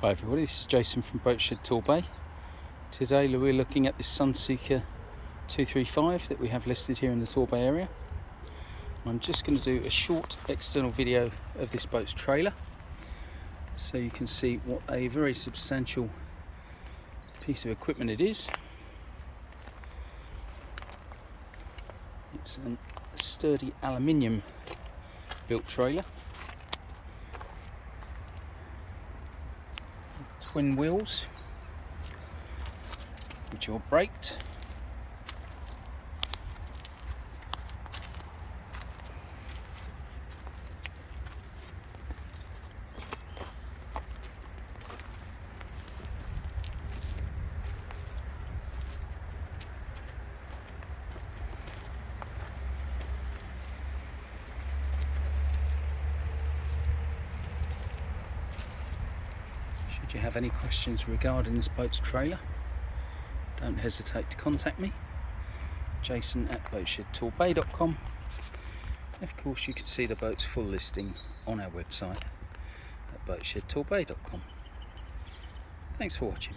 Hi everybody, this is Jason from Boatshed Torbay. Today we're looking at this Sunseeker 235 that we have listed here in the Torbay area. I'm just going to do a short external video of this boat's trailer so you can see what a very substantial piece of equipment it is. It's a sturdy aluminium built trailer. Twin wheels, which are braked. Should you have any questions regarding this boat's trailer, don't hesitate to contact me, jason@boatshedtorbay.com. Of course you can see the boat's full listing on our website at boatshedtorbay.com. Thanks for watching.